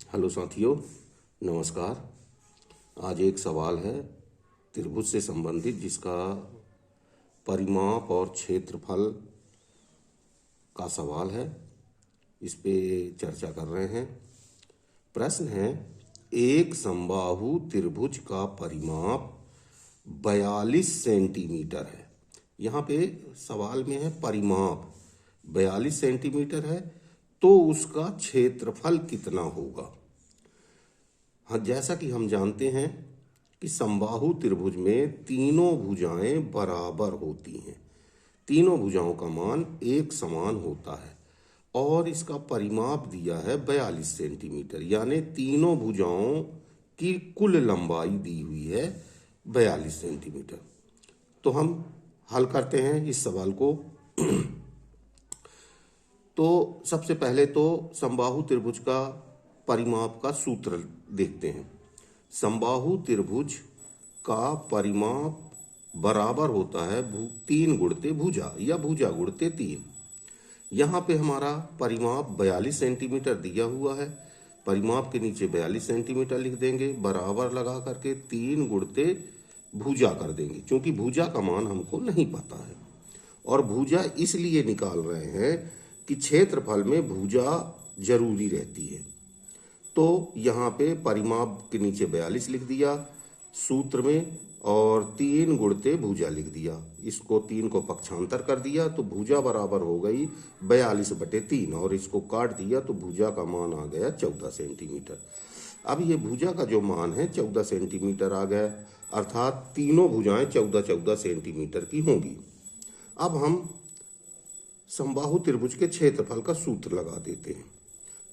Hello साथियों, नमस्कार। आज एक सवाल है त्रिभुज से संबंधित, जिसका परिमाप और क्षेत्रफल का सवाल है। इस पे चर्चा कर रहे हैं। प्रश्न है, एक समबाहु त्रिभुज का परिमाप 42 सेंटीमीटर है। यहाँ पे सवाल में है परिमाप 42 सेंटीमीटर है, तो उसका क्षेत्रफल कितना होगा। हाँ, जैसा कि हम जानते हैं कि समबाहु त्रिभुज में तीनों भुजाएं बराबर होती हैं। तीनों भुजाओं का मान एक समान होता है और इसका परिमाप दिया है 42 सेंटीमीटर, यानी तीनों भुजाओं की कुल लंबाई दी हुई है 42 सेंटीमीटर। तो हम हल करते हैं इस सवाल को। तो सबसे पहले तो समबाहु त्रिभुज का परिमाप का सूत्र देखते हैं। समबाहु त्रिभुज का परिमाप बराबर होता है 3 गुणित भुजा या भुजा गुणित 3। यहाँ पे हमारा परिमाप 42 सेंटीमीटर दिया हुआ है। परिमाप के नीचे 42 सेंटीमीटर लिख देंगे, बराबर लगा करके 3 गुणित भुजा कर देंगे, क्योंकि भुजा का मान हमको नहीं पता है। और भुजा इसलिए निकाल रहे हैं कि क्षेत्रफल में भुजा जरूरी रहती है। तो यहाँ पे परिमाप के नीचे 42 लिख दिया सूत्र में, और 3 गुणित भुजा लिख दिया। इसको 3 को पक्षांतर कर दिया तो भुजा बराबर हो गई 42/3, और इसको काट दिया तो भुजा का मान आ गया 14 सेंटीमीटर। अब ये भुजा का जो मान है 14 सेंटीमीटर आ गया, अर्थात तीनों भुजाएं 14-14 सेंटीमीटर की होंगी। अब हम समबाहु त्रिभुज के क्षेत्रफल का सूत्र लगा देते हैं।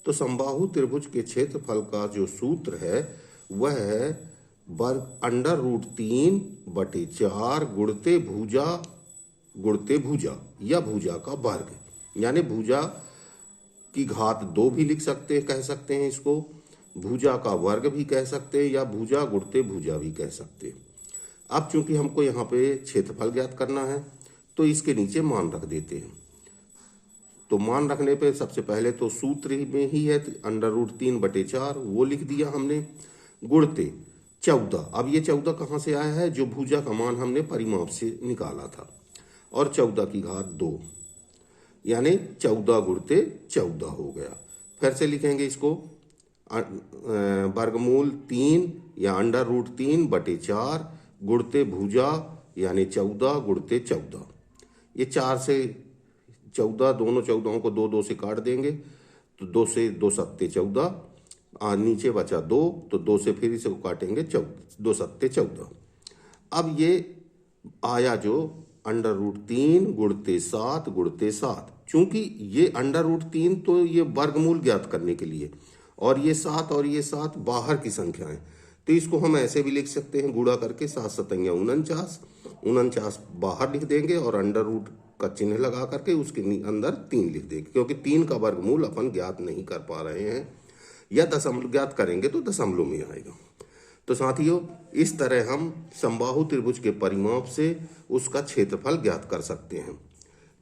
तो समबाहु त्रिभुज के क्षेत्रफल का जो सूत्र है वह है √3/4 गुणित भुजा या भुजा का वर्ग, यानी भुजा की घात 2 भी लिख सकते हैं, कह सकते हैं इसको। भुजा का वर्ग भी कह सकते हैं, या भुजा गुणित भुजा भी कह सकते हैं। अब चूंकि हमको यहाँ पे क्षेत्रफल ज्ञात करना है तो इसके नीचे मान रख देते हैं। तो मान रखने पे सबसे पहले तो सूत्र में ही है √3/4, वो लिख दिया हमने, गुणित 14। अब ये 14 कहाँ से आया है? जो भुजा का मान हमने परिमाप से निकाला था, और 14 की घात 2, यानी 14 गुणित 14 हो गया। फिर से लिखेंगे इसको, वर्गमूल 3 या √3/4 गुणित भुजा, यानी 14 गुणित 14। ये 4 से 14, दोनों 14 को 2 से काट देंगे तो 2 से 2 सत्ते 14, नीचे बचा 2, तो 2 से फिर इसे काटेंगे 2 सत्ते 14। अब ये आया जो √3 गुणित 7 गुणित 7। चूंकि ये √3 तो ये वर्गमूल ज्ञात करने के लिए, और ये 7 और ये 7 बाहर की संख्या है, तो इसको हम ऐसे भी लिख सकते हैं, गुणा करके 7 सतंगा 49 बाहर लिख देंगे और √ का चिन्ह लगा करके उसके अंदर 3 लिख देंगे, क्योंकि 3 का वर्गमूल अपन ज्ञात नहीं कर पा रहे हैं, या दशमलव ज्ञात करेंगे तो दशमलव में आएगा। तो साथियों, इस तरह हम समबाहु त्रिभुज के परिमाप से उसका क्षेत्रफल ज्ञात कर सकते हैं।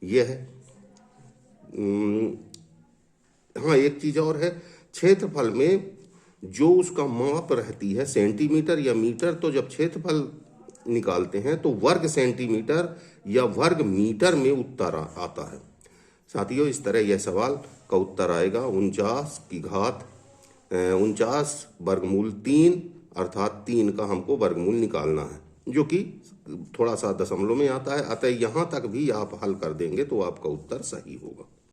यह है। हाँ, एक चीज और है, क्षेत्रफल में जो उसका माप रहती है सेंटीमीटर या मीटर, तो जब क्षेत्रफल निकालते हैं तो वर्ग सेंटीमीटर या वर्ग मीटर में उत्तर आता है। साथियों, इस तरह यह सवाल का उत्तर आएगा 49 वर्गमूल 3, अर्थात 3 का हमको वर्गमूल निकालना है, जो कि थोड़ा सा दशमलव में आता है। अतः यहाँ तक भी आप हल कर देंगे तो आपका उत्तर सही होगा।